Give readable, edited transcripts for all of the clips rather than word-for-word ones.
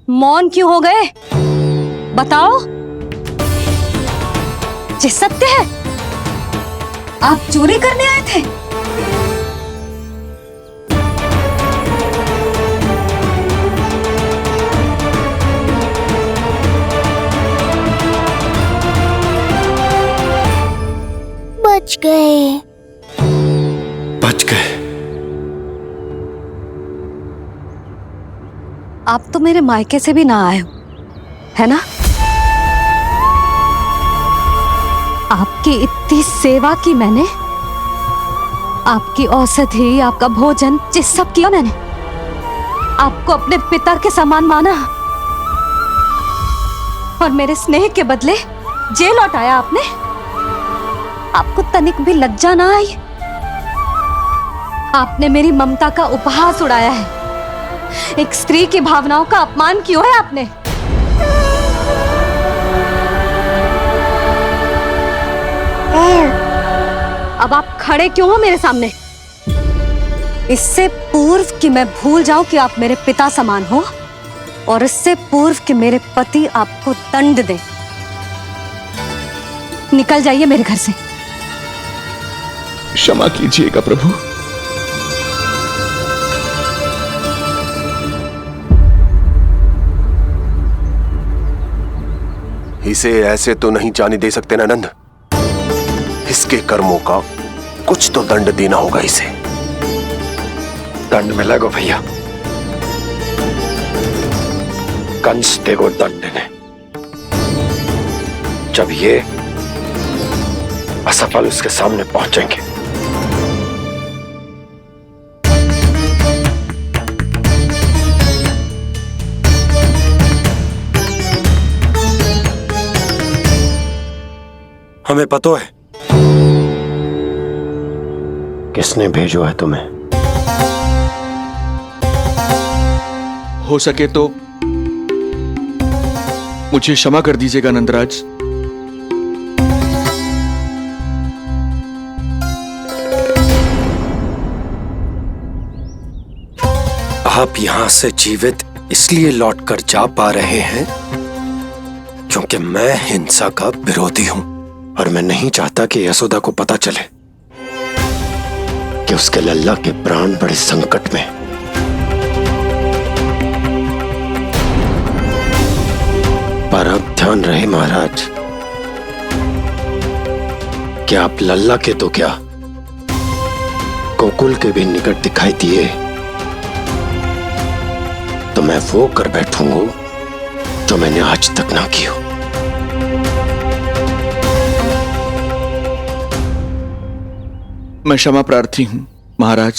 मौन क्यों हो गए? बताओ। ये सत्य है, आप चोरी करने आए थे? बच गए। बच गए। आप तो मेरे मायके से भी ना आए हो, है ना? आपकी इतनी सेवा की मैंने, आपकी औषधि, आपका भोजन, ये सब किया मैंने। आपको अपने पिता के समान माना और मेरे स्नेह के बदले जेल लौटाया आपने। आपको तनिक भी लज्जा ना आई? आपने मेरी ममता का उपहास उड़ाया है। एक स्त्री की भावनाओं का अपमान क्यों है आपने? अब आप खड़े क्यों हो मेरे सामने? इससे पूर्व कि मैं भूल जाऊं कि आप मेरे पिता समान हो, और इससे पूर्व कि मेरे पति आपको दंड दे, निकल जाइए मेरे घर से। क्षमा कीजिएगा प्रभु। इसे ऐसे तो नहीं जाने दे सकते ना नंद। इसके कर्मों का कुछ तो दंड देना होगा इसे। दंड मिलेगा भैया, कंस देगो दंड ने। जब ये असफल उसके सामने पहुंचेंगे। हमें पता है किसने भेजो है तुम्हें। हो सके तो मुझे क्षमा कर दीजिएगा नंदराज। आप यहां से जीवित इसलिए लौटकर जा पा रहे हैं क्योंकि मैं हिंसा का विरोधी हूं, और मैं नहीं चाहता कि यशोदा को पता चले कि उसके लल्ला के प्राण बड़े संकट में। पर अब ध्यान रहे महाराज कि आप लल्ला के तो क्या, गोकुल के भी निकट दिखाई दिए तो मैं वो कर बैठूंगा जो मैंने आज तक ना की हो। मैं क्षमा प्रार्थी हूं महाराज।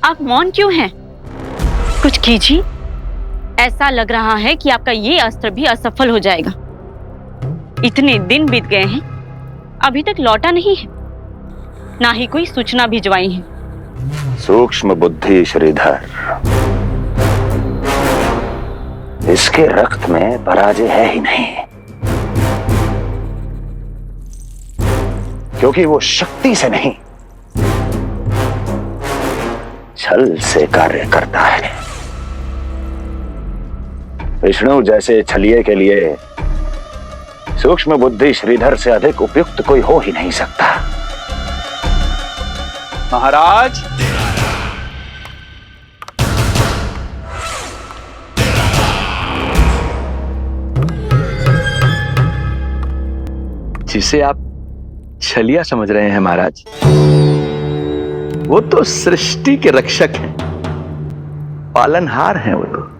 आप मौन क्यों हैं? कुछ कीजिए। ऐसा लग रहा है कि आपका ये अस्त्र भी असफल हो जाएगा। इतने दिन बीत गए हैं, अभी तक लौटा नहीं है, ना ही कोई सूचना भिजवाई है। सूक्ष्म बुद्धि श्रीधर, इसके रक्त में पराजय है ही नहीं, क्योंकि वो शक्ति से नहीं छल से कार्य करता है। विष्णु जैसे छलिए के लिए सूक्ष्म बुद्धि श्रीधर से अधिक उपयुक्त कोई हो ही नहीं सकता। महाराज, जिसे आप छलिया समझ रहे हैं महाराज, वो तो सृष्टि के रक्षक हैं, पालनहार हैं वो तो।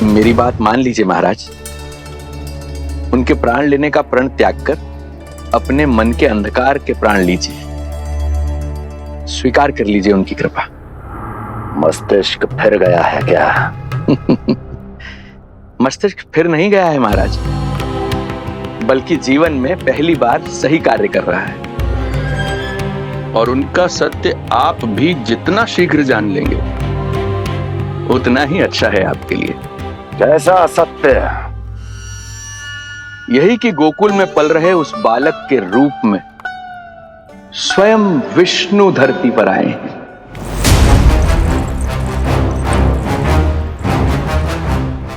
मेरी बात मान लीजिए महाराज, उनके प्राण लेने का प्रण त्याग कर अपने मन के अंधकार के प्राण लीजिए, स्वीकार कर लीजिए उनकी कृपा। मस्तिष्क फिर गया है क्या? मस्तिष्क फिर नहीं गया है महाराज, बल्कि जीवन में पहली बार सही कार्य कर रहा है। और उनका सत्य आप भी जितना शीघ्र जान लेंगे उतना ही अच्छा है आपके लिए। कैसा सत्य? यही कि गोकुल में पल रहे उस बालक के रूप में स्वयं विष्णु धरती पर आए हैं।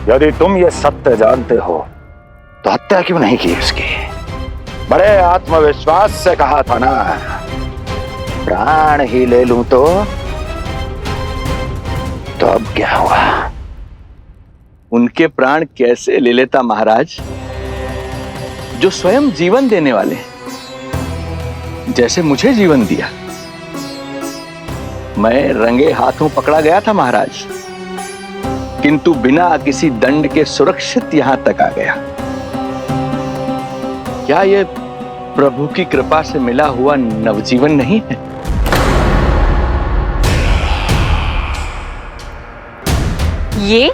यदि तुम ये सत्य जानते हो तो हत्या क्यों नहीं की उसकी? बड़े आत्मविश्वास से कहा था ना, प्राण ही ले लूं तो अब क्या हुआ? उनके प्राण कैसे ले लेता महाराज, जो स्वयं जीवन देने वाले हैं, जैसे मुझे जीवन दिया। मैं रंगे हाथों पकड़ा गया था महाराज, किंतु बिना किसी दंड के सुरक्षित यहां तक आ गया। क्या यह प्रभु की कृपा से मिला हुआ नवजीवन नहीं है? ये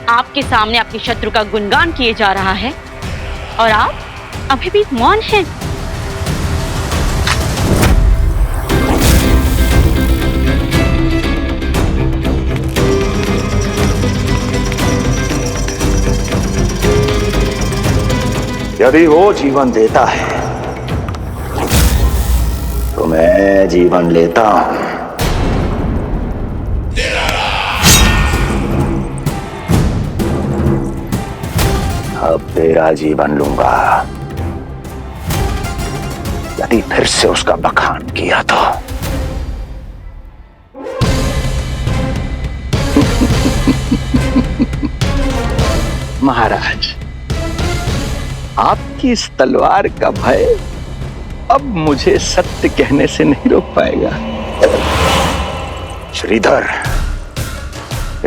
आपके सामने अपने शत्रु का गुणगान किए जा रहा है और आप अभी भी मौन हैं। यदि वो जीवन देता है तो मैं जीवन लेता हूं। अब तेरा जीवन लूंगा यदि फिर से उसका बखान किया तो। महाराज, आपकी इस तलवार का भय अब मुझे सत्य कहने से नहीं रोक पाएगा। श्रीधर,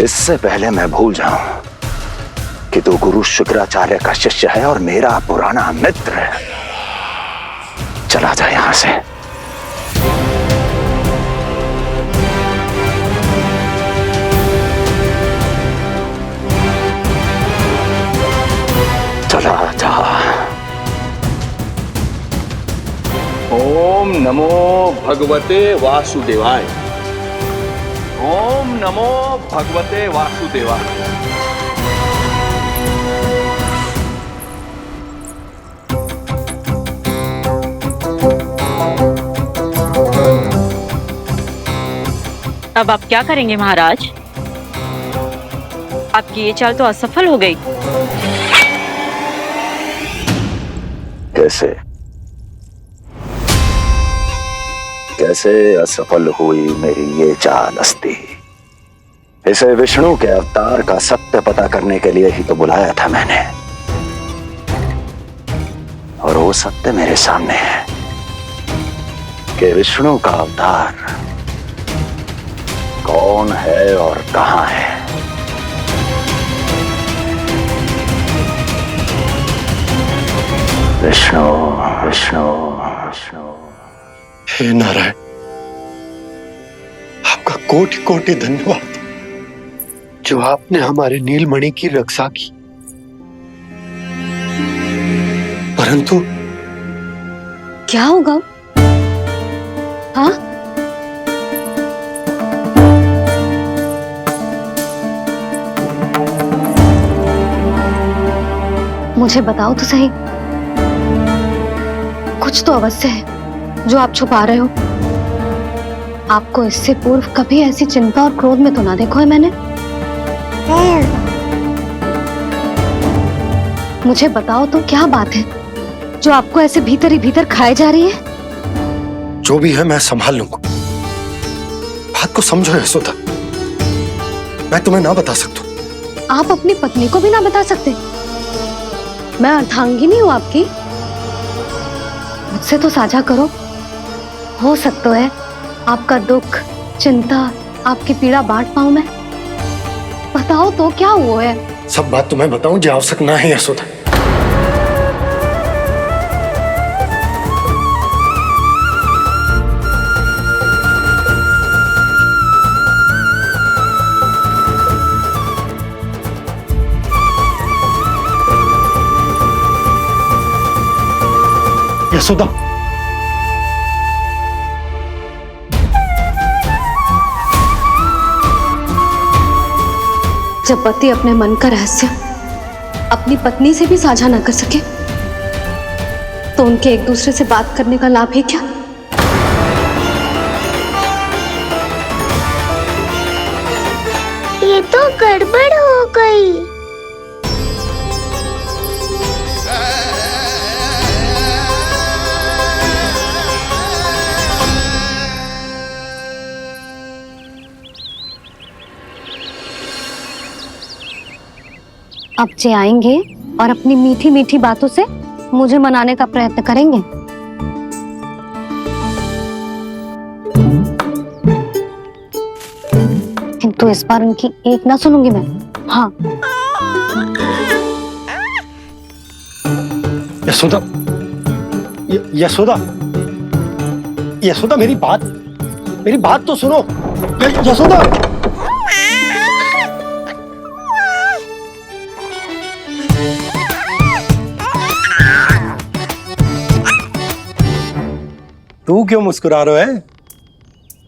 इससे पहले मैं भूल जाऊं कि तू गुरु शुक्राचार्य का शिष्य है और मेरा पुराना मित्र है, चला जा यहां से। चला जा। ओम नमो भगवते वासुदेवाय। ओम नमो भगवते वासुदेवाय। अब आप क्या करेंगे महाराज? आपकी ये चाल तो असफल हो गई। कैसे कैसे असफल हुई मेरी ये चाल अस्ति? इसे विष्णु के अवतार का सत्य पता करने के लिए ही तो बुलाया था मैंने, और वो सत्य मेरे सामने है कि विष्णु का अवतार कौन है और कहां है। विष्णु विष्णु विष्णु। हे नारायण, आपका कोटि कोटि धन्यवाद जो आपने हमारे नीलमणि की रक्षा की। परंतु क्या होगा? हाँ, मुझे बताओ तो सही, कुछ तो अवश्य है जो आप छुपा रहे हो। आपको इससे पूर्व कभी ऐसी चिंता और क्रोध में तो ना देखो है मैंने। मुझे बताओ तो क्या बात है जो आपको ऐसे भीतर ही भीतर खाए जा रही है? जो भी है मैं संभाल लूंगा। बात को समझो यशोदा, मैं तुम्हें ना बता सकता। आप अपनी पत्नी को भी ना बता सकते? मैं अर्धांगिनी हूं आपकी, मुझसे तो साझा करो। हो सकता है आपका दुख, चिंता, आपकी पीड़ा बांट पाऊं मैं। बताओ तो क्या हुआ है? सब बात तुम्हें बताऊं जो आवश्यक ना है यशोदा। यशोदा, जब पति अपने मन का रहस्य अपनी पत्नी से भी साझा ना कर सके तो उनके एक दूसरे से बात करने का लाभ है क्या? ये तो गड़बड़ हो गई। अब जे आएंगे और अपनी मीठी मीठी बातों से मुझे मनाने का प्रयत्न करेंगे। किंतु इस बार उनकी एक ना सुनूंगी मैं। हाँ, यशोदा, यशोदा, यशोदा, मेरी बात तो सुनो। यशोदा, तू क्यों मुस्कुरा रहा है?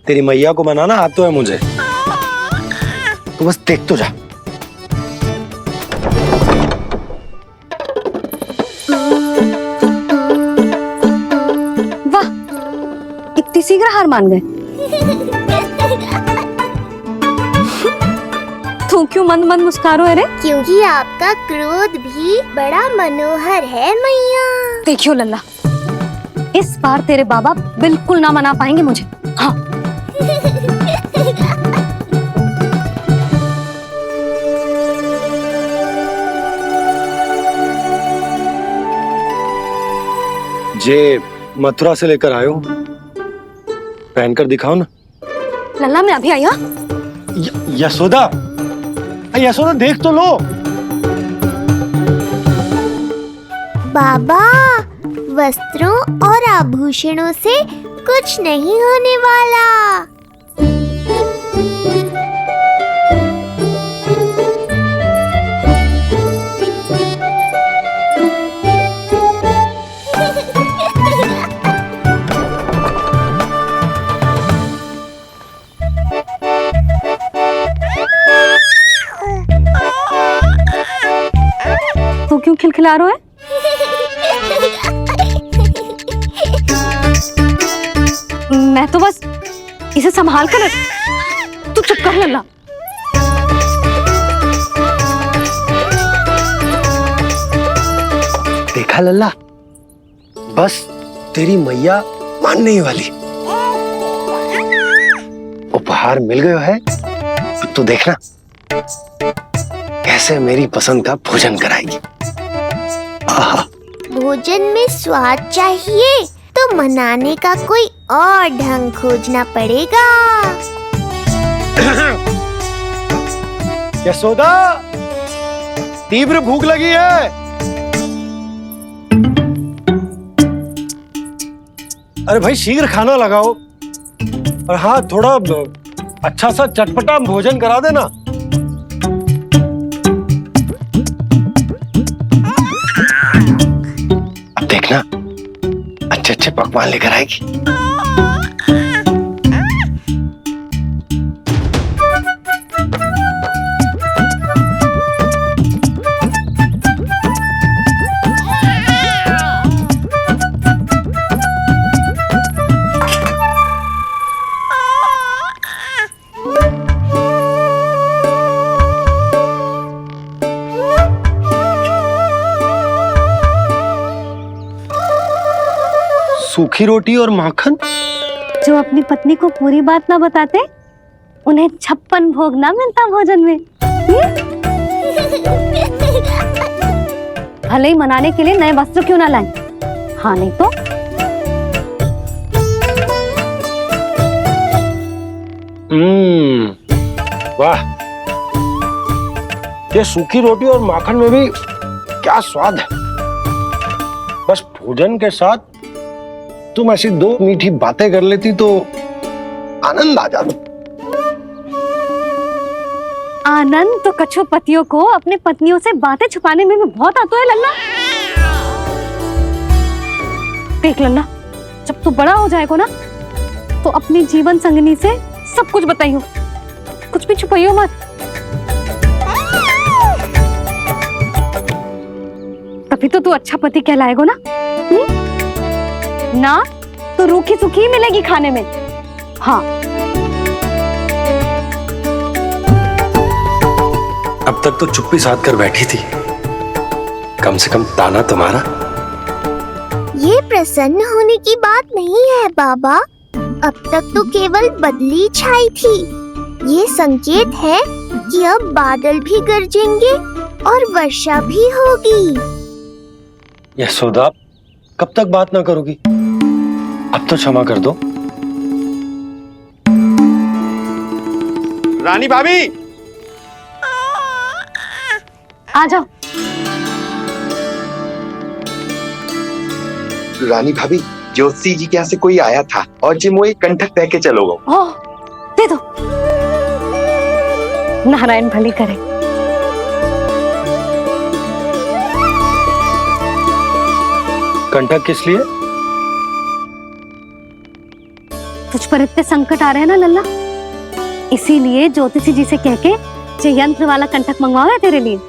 तेरी मैया को मनाना आता है मुझे। तू बस देख तो जा। वाह, इतनी शीघ्र हार मान गए। तू क्यों मंद मंद मुस्कुरा रहे? क्योंकि आपका क्रोध भी बड़ा मनोहर है मैया। देखियो लल्ला, इस बार तेरे बाबा बिल्कुल ना मना पाएंगे मुझे। हाँ, जे मथुरा से लेकर आयो, पहनकर दिखाओ ना। लल्ला मैं अभी आई। हाँ, यशोदा, यशोदा देख तो लो। बाबा, वस्त्रों और आभूषणों से कुछ नहीं होने वाला। तू क्यों खिलखिला रहा है? मैं तो बस इसे संभाल कर। तू चुप कर लल्ला। देखा लल्ला, बस तेरी मैया मानने ही वाली। उपहार मिल गयो है, तू देखना कैसे मेरी पसंद का भोजन कराएगी। आहा, भोजन में स्वाद चाहिए तो मनाने का कोई और ढंग खोजना पड़ेगा। यशोदा, तीव्र भूख लगी है। अरे भाई शीघ्र खाना लगाओ, और हाँ थोड़ा अच्छा सा चटपटा भोजन करा देना। अब देखना अच्छे अच्छे पकवान लेकर आएगी। सूखी रोटी और माखन। जो अपनी पत्नी को पूरी बात ना बताते उन्हें 56 भोग ना मिलता भोजन में। भले ही मनाने के लिए नए वस्त्र क्यों ना लाएं। हाँ नहीं तो वाह, ये सूखी रोटी और माखन में भी क्या स्वाद है। बस भोजन के साथ तुम ऐसी दो मीठी बातें कर लेती तो आनंद आ जाता। आनंद तो कछु पतियों को अपने पत्नियों से बातें छुपाने में भी बहुत आता है लल्ला। देख लल्ला, जब तू बड़ा हो जाएगा ना तो अपनी जीवन संगनी से सब कुछ बताइयो, कुछ भी छुपाइयो मत। तभी तो तू अच्छा पति कहलाएगा ना। ना तो रूखी सूखी मिलेगी खाने में। हाँ, अब तक तो चुप्पी साध कर बैठी थी, कम से कम ताना तुम्हारा। ये प्रसन्न होने की बात नहीं है बाबा, अब तक तो केवल बदली छाई थी। ये संकेत है कि अब बादल भी गरजेंगे और वर्षा भी होगी। यशोदा, कब तक बात ना करोगी? अब तो क्षमा कर दो। रानी भाभी, आ जाओ। रानी भाभी, ज्योति जी के यहाँ से कोई आया था और जी मुझे कंठक दे के चलो गो। ओह, दे दो। नारायण भली करे। कंठक किस लिए? तुझ पर इतने संकट आ रहे हैं ना लल्ला, इसीलिए ज्योतिषी जी से कह के ये यंत्र वाला कंठक मंगवाओ है तेरे लिए।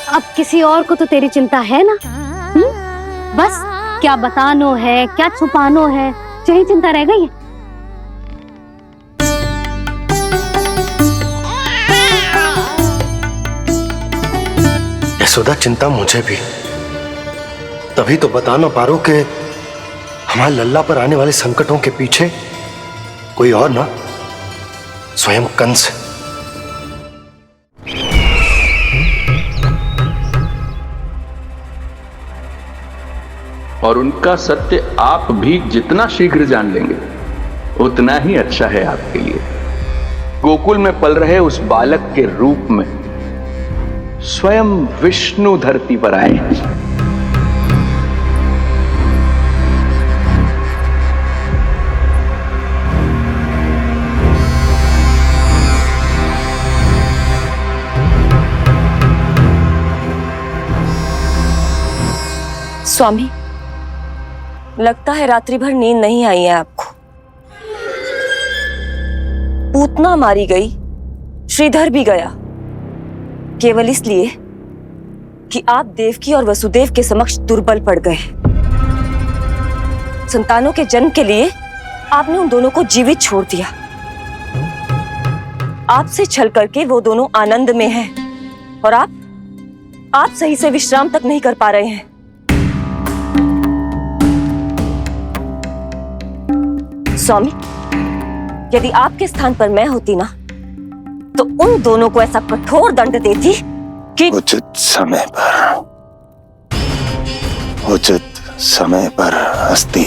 अब किसी और को तो तेरी चिंता है ना? बस क्या बतानो है, क्या छुपानो है, यही चिंता रह गई है। यशोदा, चिंता मुझे भी, तभी तो बता ना पा रहा कि हमारे लल्ला पर आने वाले संकटों के पीछे कोई और ना, स्वयं कंस। और उनका सत्य आप भी जितना शीघ्र जान लेंगे उतना ही अच्छा है आपके लिए। गोकुल में पल रहे उस बालक के रूप में स्वयं विष्णु धरती पर आए हैं। स्वामी, लगता है रात्रि भर नींद नहीं आई है आपको। पूतना मारी गई, श्रीधर भी गया, केवल इसलिए कि आप देवकी और वसुदेव के समक्ष दुर्बल पड़ गए। संतानों के जन्म के लिए आपने उन दोनों को जीवित छोड़ दिया। आपसे छल करके वो दोनों आनंद में हैं और आप सही से विश्राम तक नहीं कर पा रहे हैं। स्वामी, यदि आपके स्थान पर मैं होती ना तो उन दोनों को ऐसा कठोर दंड देती कि उचित समय पर हस्ती।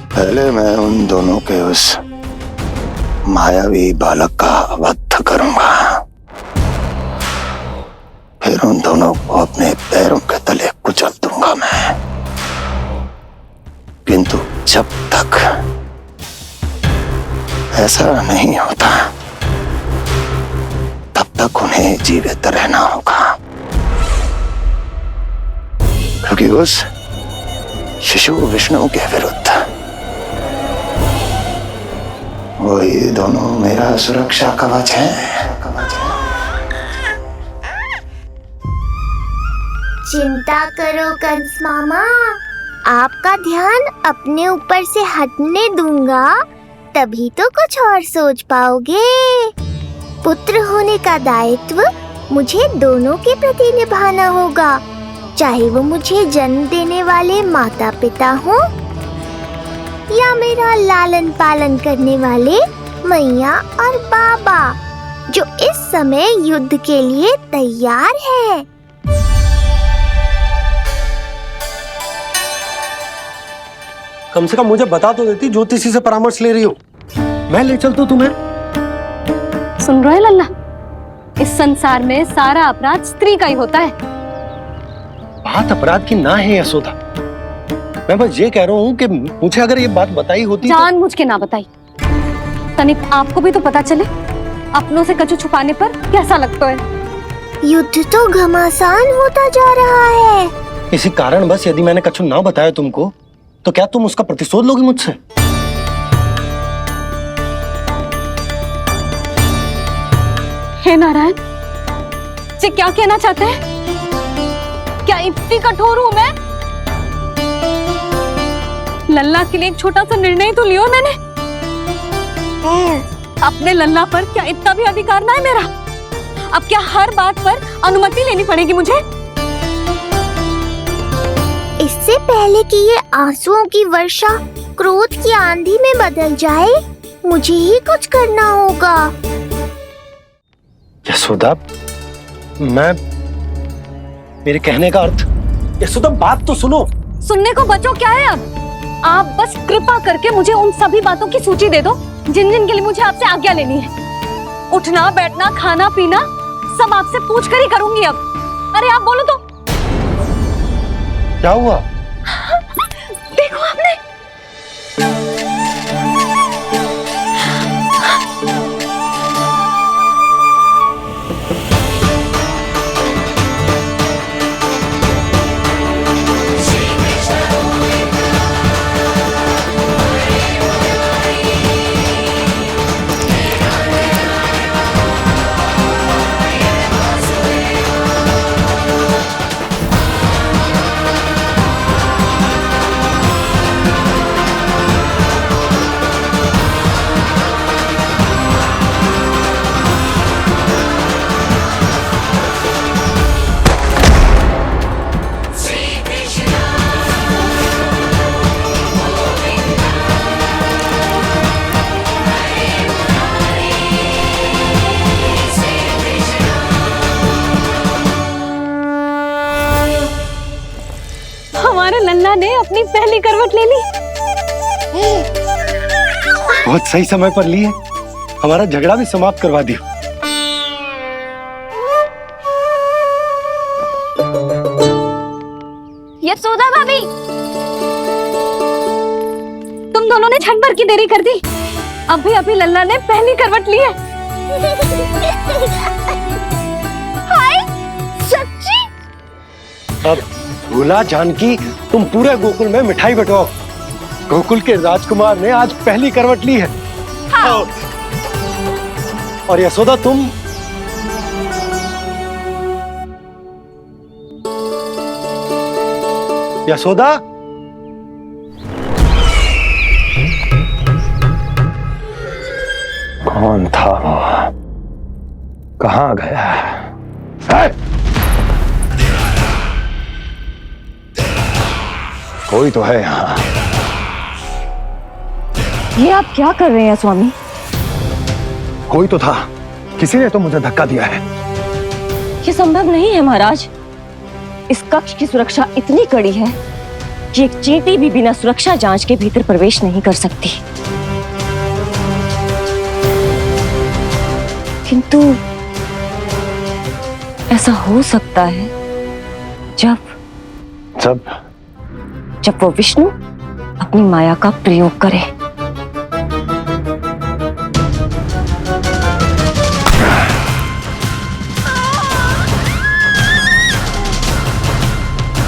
पहले मैं उन दोनों के उस मायावी बालक का वध करूंगा, फिर उन दोनों को अपने पैरों के तले कुचल दूंगा मैं। किंतु जब तक ऐसा नहीं होता तब तक उन्हें जीवित रहना होगा, क्योंकि उस शिशु विष्णु के विरुद्ध वही दोनों मेरा सुरक्षा कवच है। चिंता करो कंस मामा, आपका ध्यान अपने ऊपर से हटने दूंगा, तभी तो कुछ और सोच पाओगे। पुत्र होने का दायित्व मुझे दोनों के प्रति निभाना होगा, चाहे वो मुझे जन्म देने वाले माता पिता हों या मेरा लालन पालन करने वाले मैया और बाबा, जो इस समय युद्ध के लिए तैयार है। कम से कम मुझे बता तो देती, ज्योतिषी से परामर्श ले रही हो, मैं ले चलता तुम्हें। सुन रहे लल्ला, इस संसार में सारा अपराध स्त्री का ही होता है। बात अपराध की ना है यशोदा, मैं बस ये कह रहा हूँ कि मुझे अगर ये बात बताई होती जान मुझ के ना बताई, तनिक आपको भी तो पता चले अपनों से कछु छुपाने पर कैसा लगता है। युद्ध तो घमासान होता जा रहा है। इसी कारण बस यदि मैंने कछु ना बताया तुमको तो क्या तुम उसका प्रतिशोध लोगी मुझसे? हे नारायण, जी क्या कहना चाहते हैं? क्या इतनी कठोर हूं मैं? लल्ला के लिए एक छोटा सा निर्णय तो लियो मैंने। अपने लल्ला पर क्या इतना भी अधिकार ना है मेरा? अब क्या हर बात पर अनुमति लेनी पड़ेगी मुझे? इससे पहले कि ये आंसुओं की वर्षा क्रोध की आंधी में बदल जाए, मुझे ही कुछ करना होगा। यशोदा, मेरे कहने का अर्थ। यशोदा, बात तो सुनो। सुनने को बचो क्या है अब? आप बस कृपा करके मुझे उन सभी बातों की सूची दे दो जिन जिन के लिए मुझे आपसे आज्ञा लेनी है। उठना, बैठना, खाना, पीना सब आपसे पूछ कर ही करूंगी अब। अरे आप बोलो तो। क्या हुआ? देखो आपने। हमारे लल्ला ने अपनी पहली करवट ले ली। बहुत सही समय पर ली है। हमारा झगड़ा भी समाप्त करवा दिया। यशोदा भाभी, तुम दोनों ने क्षण भर की देरी कर दी। अभी लल्ला ने पहली करवट ली है। हाय, सच्ची? अब भूला जानकी, तुम पूरे गोकुल में मिठाई बंटवाओ। गोकुल के राजकुमार ने आज पहली करवट ली है। हाँ। और यशोदा, तुम यशोदा, कौन था वो? कहाँ गया है? कोई तो है यहाँ। ये आप क्या कर रहे हैं स्वामी? कोई तो था, किसी ने तो मुझे धक्का दिया है। ये संभव नहीं है महाराज। इस कक्ष की सुरक्षा इतनी कड़ी है कि एक चींटी भी बिना सुरक्षा जांच के भीतर प्रवेश नहीं कर सकती। किंतु ऐसा हो सकता है जब वो विष्णु अपनी माया का प्रयोग करे।